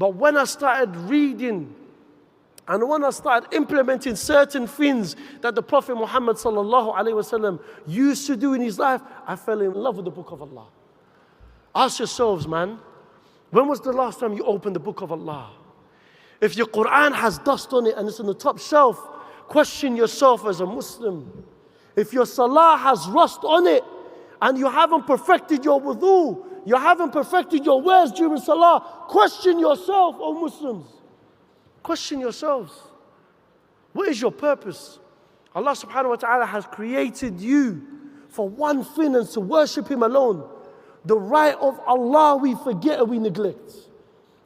But when I started reading and when I started implementing certain things that the Prophet Muhammad sallallahu alaihi wasallam used to do in his life, I fell in love with the Book of Allah. Ask yourselves, man, when was the last time you opened the Book of Allah? If your Quran has dust on it and it's on the top shelf, question yourself as a Muslim. If your Salah has rust on it and you haven't perfected your wudu, you haven't perfected your words during Salah, question yourself, O Muslims. Question yourselves. What is your purpose? Allah subhanahu wa ta'ala has created you for one thing, and to worship Him alone. The right of Allah we forget and we neglect.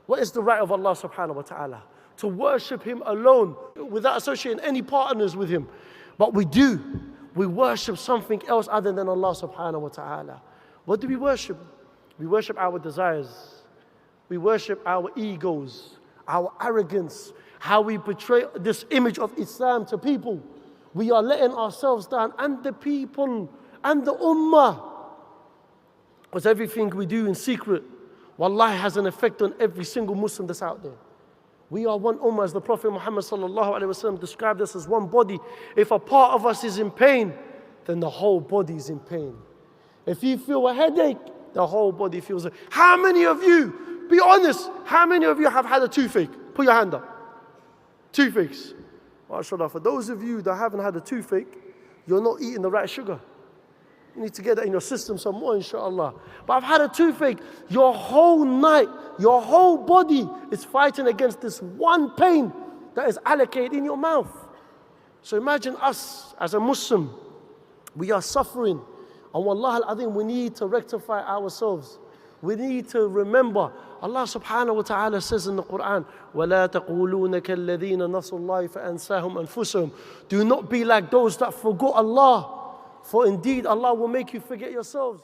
What is the right of Allah subhanahu wa ta'ala? To worship Him alone without associating any partners with Him. But we do. We worship something else other than Allah subhanahu wa ta'ala. What do we worship? We worship our desires. We worship our egos, our arrogance, how we portray this image of Islam to people. We are letting ourselves down, and the people and the ummah. Because everything we do in secret, wallahi, has an effect on every single Muslim that's out there. We are one ummah, as the Prophet Muhammad sallallahu alaihi wasallam described us as one body. If a part of us is in pain, then the whole body is in pain. If you feel a headache, the whole body feels it. How many of you, be honest, how many of you have had a toothache? Put your hand up. Toothaches. MashaAllah, for those of you that haven't had a toothache, you're not eating the right sugar. You need to get that in your system some more, inshallah. But I've had a toothache. Your whole night, your whole body is fighting against this one pain that is allocated in your mouth. So imagine us as a Muslim. We are suffering. And wallah al-azim, we need to rectify ourselves. We need to remember. Allah subhanahu wa ta'ala says in the Quran, وَلَا تَقُولُونَ كَالَّذِينَ نَسُوا اللَّهِ فَأَنْسَاهُمْ أَنفُسَهُمْ. Do not be like those that forgot Allah. For indeed, Allah will make you forget yourselves.